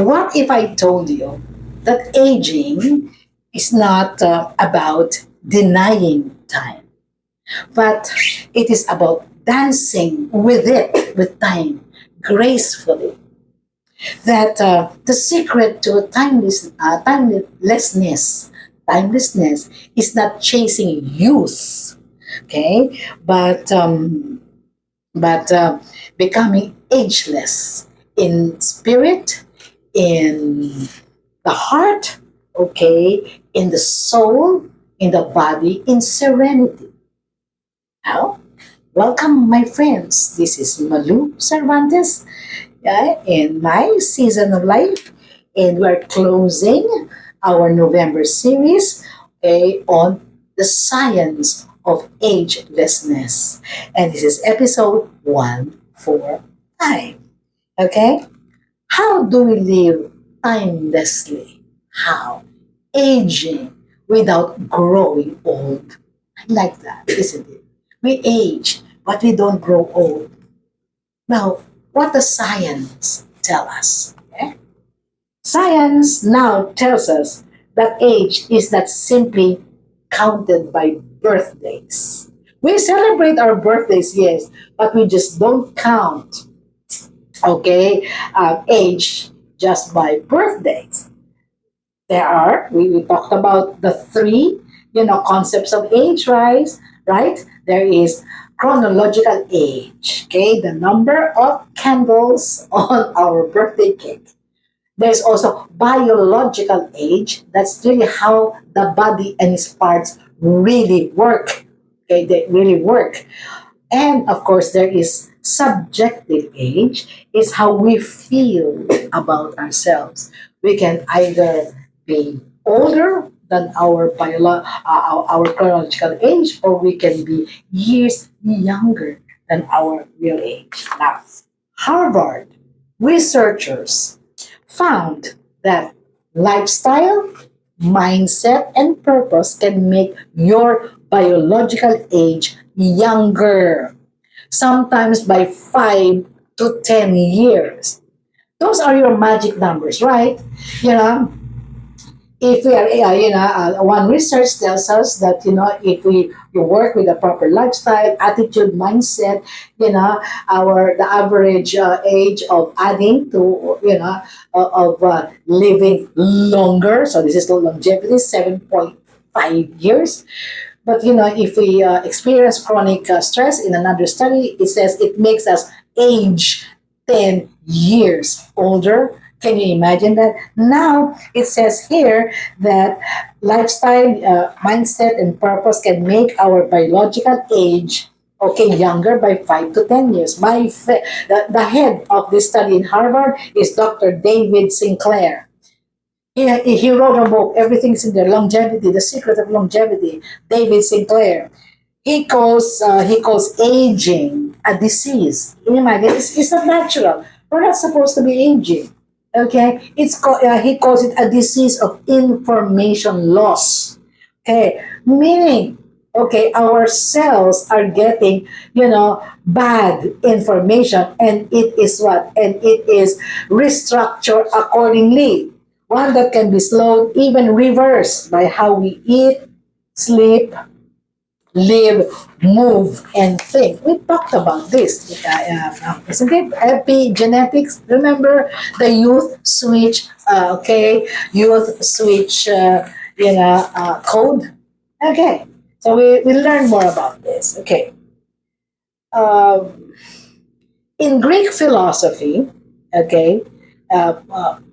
What if I told you that aging is not about denying time, but it is about dancing with it, with time, gracefully? That the secret to timelessness is not chasing youth, okay, but becoming ageless in spirit, in the heart, okay, in the soul, in the body, in serenity. Now, welcome, my friends. This is Malu Cervantes, in my season of life, and we're closing our November series, on the science of agelessness. And this is episode 149. Okay? How do we live timelessly? How? Aging without growing old. I like that, isn't it? We age, but we don't grow old. Now, what does science tell us? Okay? Science now tells us that age is not simply counted by birthdays. We celebrate our birthdays, yes, but we just don't count, okay, age just by birthdays. We talked about the three, concepts of age, right? There is chronological age, okay, the number of candles on our birthday cake. There's also biological age. That's really how the body and its parts really work. Okay, they really work. And of course, there is subjective age. It's how we feel about ourselves. We can either be older than our chronological age, or we can be years younger than our real age. Now, Harvard researchers found that lifestyle, mindset, and purpose can make your biological age younger, sometimes by 5 to 10 years. Those are your magic numbers, right? You know, if we are, one research tells us that, if we you work with a proper lifestyle, attitude, mindset, the average age of adding to, of living longer. So this is the longevity, 7.5 years. But if we experience chronic stress, in another study, it says it makes us age 10 years older. Can you imagine that? Now it says here that lifestyle, mindset, and purpose can make our biological age, okay, younger by 5 to 10 years. The head of this study in Harvard is Dr. David Sinclair. He wrote a book, everything's in there, longevity, the secret of longevity. David Sinclair. He calls aging a disease. Can you imagine? It's not natural. We're not supposed to be aging. Okay, he calls it a disease of information loss. Okay, meaning, okay, our cells are getting, bad information, and it is what? And it is restructured accordingly. One that can be slowed, even reversed by how we eat, sleep, live, move, and think. We talked about this, isn't it? Epigenetics. Remember the youth switch? Youth switch. Code. Okay, so we learn more about this. Okay, um, in Greek philosophy, okay,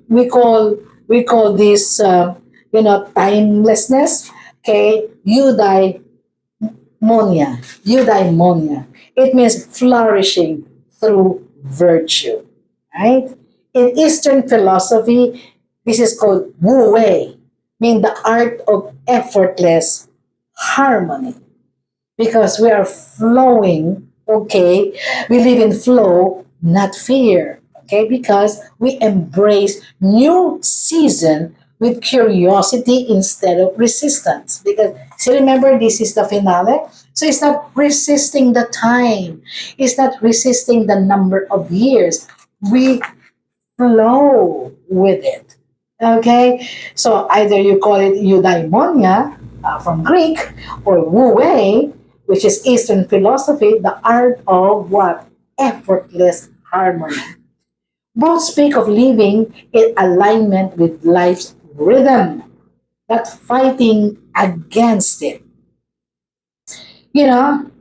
we call this timelessness. Okay, eudaimonia. It means flourishing through virtue, right? In Eastern philosophy, this is called wu wei, meaning the art of effortless harmony. Because we are flowing, okay? We live in flow, not fear, okay? Because we embrace new season with curiosity instead of resistance. Because, see, remember, this is the finale. So it's not resisting the time. It's not resisting the number of years. We flow. with it. Okay, so either you call it eudaimonia from Greek, or wu wei, which is Eastern philosophy, the art of what? Effortless harmony. Both speak of living in alignment with life's rhythm, not fighting against it. You know,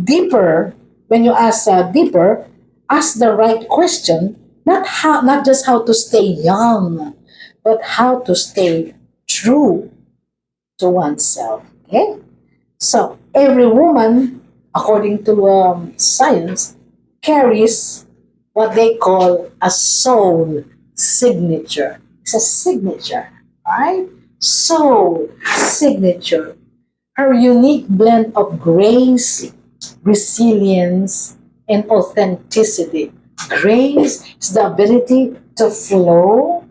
deeper, when you ask deeper, ask the right question, not just how to stay young, but how to stay true to oneself. Okay? So every woman, according to science, carries what they call a soul signature. It's a signature, right? Soul signature. Her unique blend of grace, resilience, and authenticity. Grace is the ability to flow,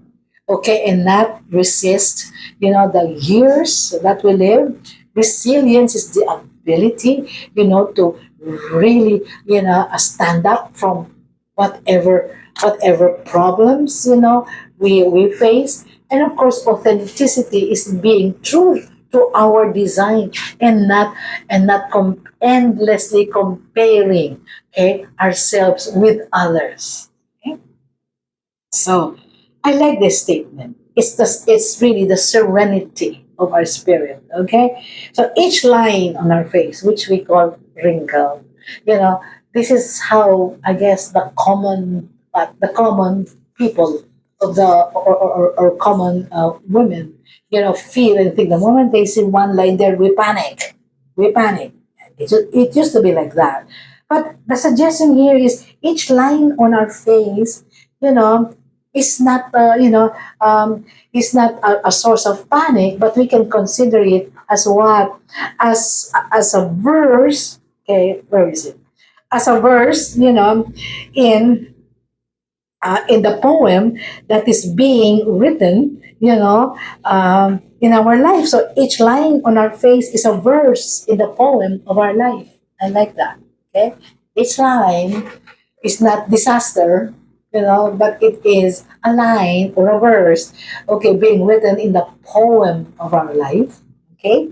okay, and not resist, the years that we live. Resilience is the ability, to really, stand up from whatever problems, we face. And of course, authenticity is being true to our design, and not endlessly comparing, okay, ourselves with others. Okay? So I like this statement. It's really the serenity of our spirit. Okay, so each line on our face, which we call wrinkle, you know, this is how I guess the common people of the or common women, feel and think. The moment they see one line there, we panic. We panic. It used to be like that. But the suggestion here is each line on our face, you know, is not, is not a source of panic, but we can consider it as what? As a verse. Okay, where is it? As a verse, in in the poem that is being written, in our life. So each line on our face is a verse in the poem of our life. I like that. Okay, each line is not disaster, but it is a line or a verse, okay, being written in the poem of our life. Okay,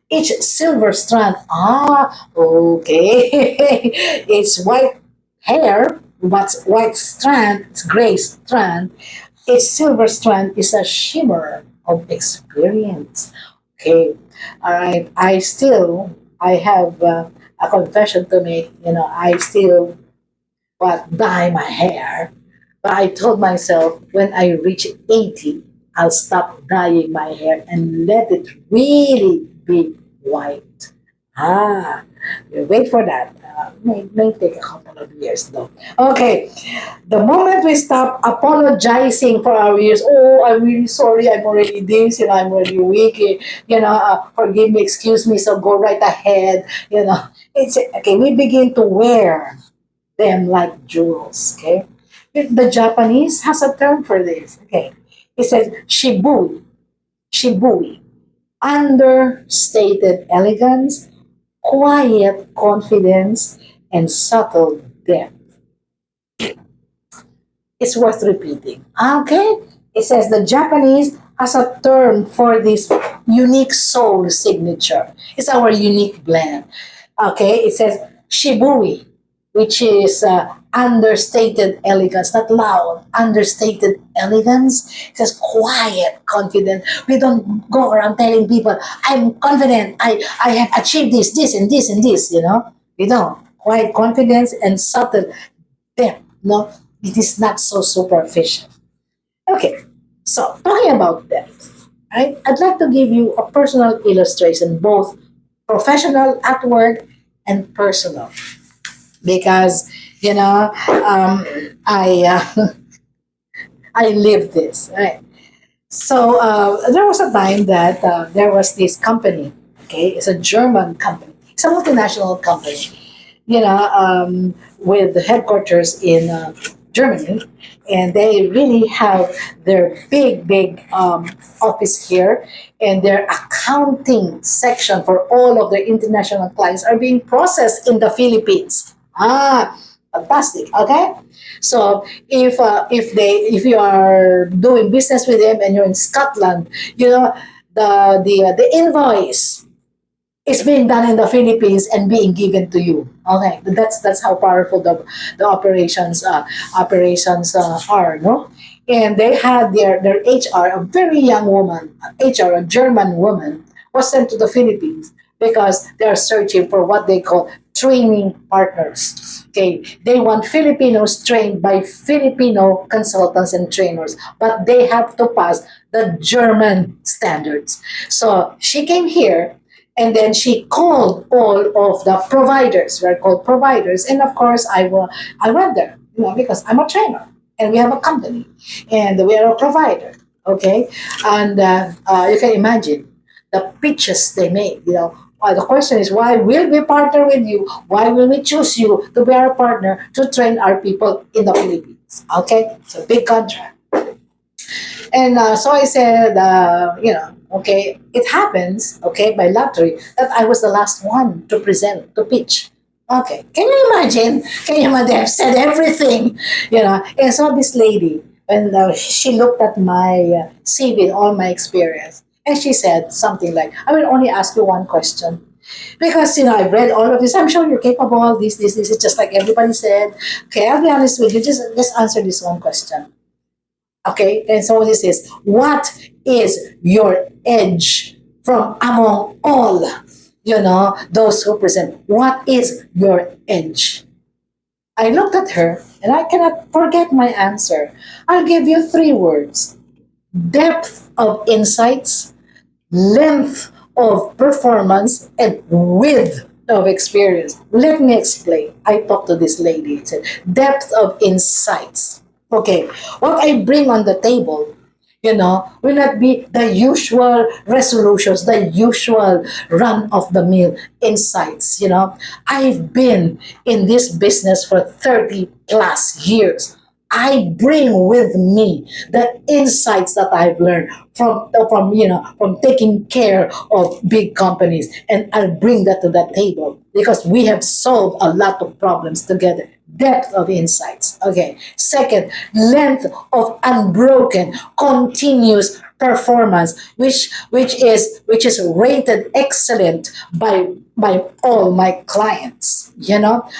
each silver strand, okay, it's white hair, but white strand, it's gray strand. Each silver strand is a shimmer of experience. Okay, all right. I have a confession to make. I still dye my hair. But I told myself when I reach 80, I'll stop dyeing my hair and let it really be white. Ah, you wait for that. May take a couple of years though. Okay, the moment we stop apologizing for our years, oh, I'm really sorry, I'm already this, I'm already weak, forgive me, excuse me, so go right ahead, it's okay. We begin to wear them like jewels. Okay, the Japanese has a term for this. Okay, it says shibui, shibui, understated elegance, quiet confidence, and subtle depth. It's worth repeating. Okay, it says the Japanese has a term for this unique soul signature. It's our unique blend. Okay, it says shibui, which is understated elegance, not loud, understated elegance. It says quiet confidence. We don't go around telling people, I'm confident, I have achieved this, and this, and this, We don't. Quiet confidence and subtle depth. No, it is not so superficial. Okay, so talking about depth, right? I'd like to give you a personal illustration, both professional at work and personal, because I I lived this. Right? So there was a time that there was this company. Okay, it's a German company. It's a multinational company. With the headquarters in Germany, and they really have their big office here, and their accounting section for all of their international clients are being processed in the Philippines. Fantastic. Okay. So if you are doing business with them and you're in Scotland, you know the invoice is being done in the Philippines and being given to you. Okay, that's how powerful the operations are, no? And they had their HR, a very young woman, HR, a German woman, was sent to the Philippines because they are searching for what they call training partners. Okay, they want Filipinos trained by Filipino consultants and trainers, but they have to pass the German standards. So she came here and then she called all of the providers. We're called providers, and of course, I went there, because I'm a trainer, and we have a company, and we are a provider. Okay, and you can imagine the pitches they made. The question is, why will we partner with you? Why will we choose you to be our partner to train our people in the Philippines? Okay, it's a big contract. And so I said, okay, it happens, okay, by lottery, that I was the last one to present, to pitch. Okay, can you imagine? Can you imagine? I've said everything, And so this lady, and she looked at my CV and all my experience, and she said something like, I will only ask you one question. Because I've read all of this. I'm sure you're capable. This is just like everybody said. Okay, I'll be honest with you. Just answer this one question. Okay, and so this is, what is your edge from among all, those who present? What is your edge? I looked at her and I cannot forget my answer. I'll give you three words: depth of insights, length of performance, and width of experience. Let me explain. I talked to this lady. It said, depth of insights. Okay, what I bring on the table, will not be the usual resolutions, the usual run of the mill insights. I've been in this business for 30 plus years. I bring with me the insights that I've learned from taking care of big companies, and I'll bring that to the table because we have solved a lot of problems together. Depth of insights. Okay. Second, length of unbroken, continuous performance, which is rated excellent by all my clients.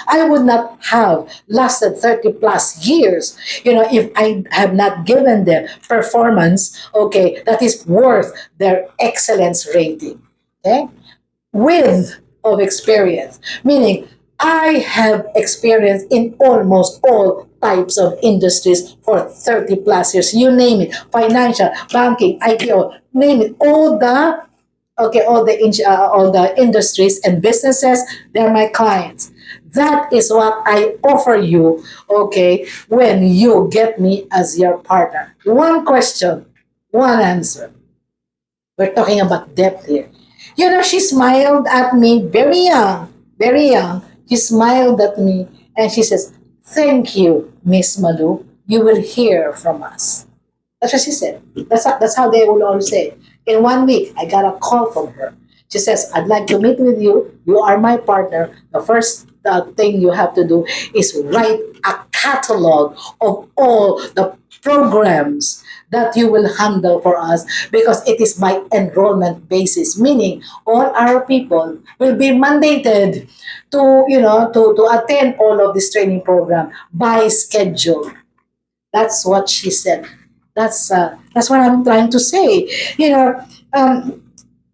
I would not have lasted 30 plus years, if I have not given them performance, okay, that is worth their excellence rating. Okay, width of experience, meaning I have experience in almost all types of industries for 30 plus years. You name it: financial, banking, IPO, name it. All the industries and businesses, they're my clients. That is what I offer you, okay, when you get me as your partner. One question, one answer. We're talking about depth here. She smiled at me, very young, very young. She smiled at me and she says, "Thank you, Miss Malu. You will hear from us." That's what she said. That's how they will all say. In 1 week, I got a call from her. She says, "I'd like to meet with you. You are my partner. The first thing you have to do is write a catalog of all the programs that you will handle for us, because it is by enrollment basis, meaning all our people will be mandated to attend all of this training program by schedule." That's what she said. That's what I'm trying to say.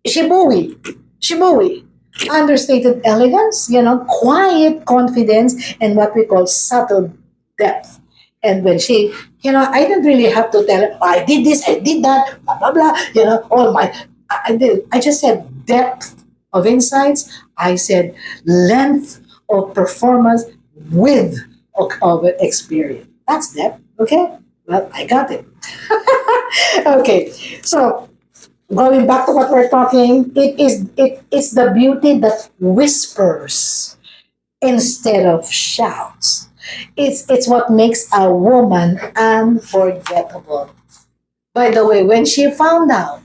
Shibui, Shibui, understated elegance, quiet confidence, and what we call subtle depth. And when I didn't really have to tell her, "Oh, I did this, I did that, blah, blah, blah," all my, I did. I just said depth of insights. I said length of performance, width of experience. That's depth. Okay. Well, I got it. Okay. So going back to what we're talking, it's the beauty that whispers instead of shouts. It's what makes a woman unforgettable. By the way, when she found out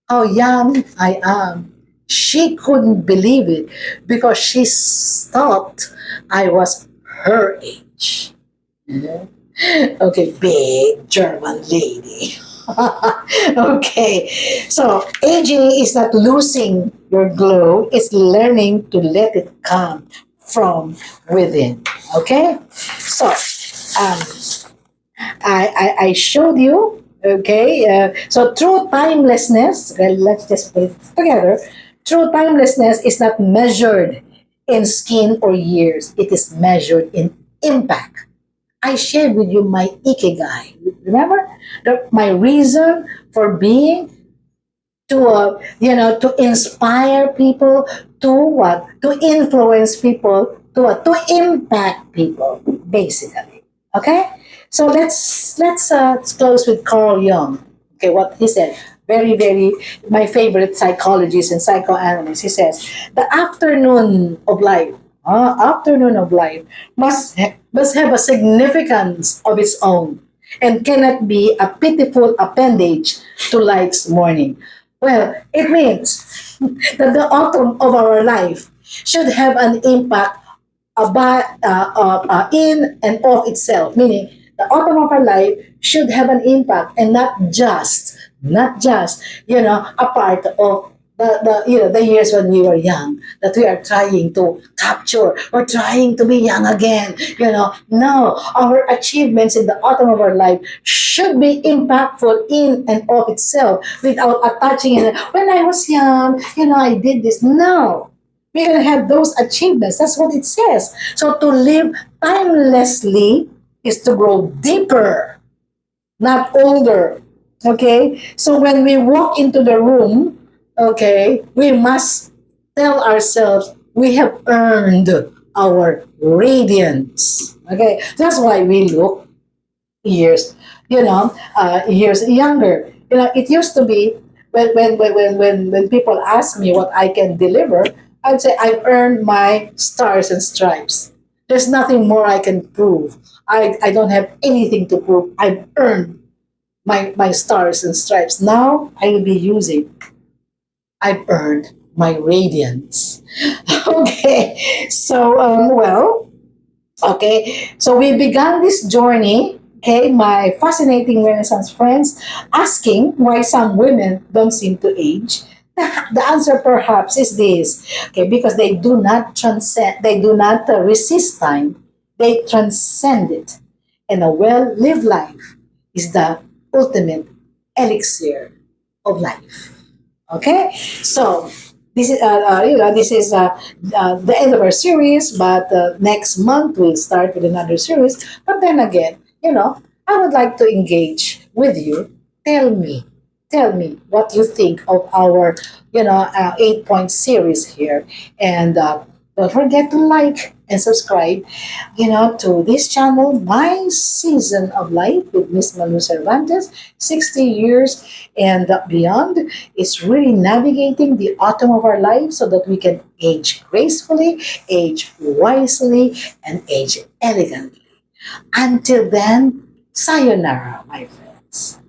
how young I am, she couldn't believe it because she thought I was her age. Mhm. Okay, big German lady. Okay, so aging is not losing your glow, it's learning to let it come from within. Okay, so um, I showed you. Okay, so true timelessness. Well, let's just put it together. True timelessness is not measured in skin or years. It is measured in impact. I shared with you my ikigai. Remember my reason for being, to to inspire people, to what, to influence people, to what, to impact people, basically. Okay, so let's close with Carl Jung. Okay, what he said, very my favorite psychologist and psychoanalyst. He says the afternoon of life must have a significance of its own and cannot be a pitiful appendage to life's morning. Well, it means that the autumn of our life should have an impact in and of itself, meaning the autumn of our life should have an impact and not just a part of the years when we were young, that we are trying to capture or trying to be young again. No, our achievements in the autumn of our life should be impactful in and of itself without attaching it. When I was young, I did this. No, we're going to have those achievements. That's what it says. So to live timelessly is to grow deeper, not older. Okay? So when we walk into the room, okay, we must tell ourselves we have earned our radiance. Okay? That's why we look years, years younger. It used to be when people ask me what I can deliver, I'd say I've earned my stars and stripes. There's nothing more I can prove. I don't have anything to prove. I've earned my stars and stripes. Now I will be using I've earned my radiance. Okay. So okay, so we began this journey, okay, my fascinating Renaissance friends, asking why some women don't seem to age. The answer perhaps is this, okay, because they do not resist time, they transcend it. And a well lived life is the ultimate elixir of life. Okay, so this is the end of our series, but next month we'll start with another series. But then again, I would like to engage with you. Tell me what you think of our 8 point series here, and don't forget to like and subscribe, to this channel, My Season of Life with Miss Malu Cervantes, 60 years and beyond. It's really navigating the autumn of our life so that we can age gracefully, age wisely, and age elegantly. Until then, sayonara, my friends.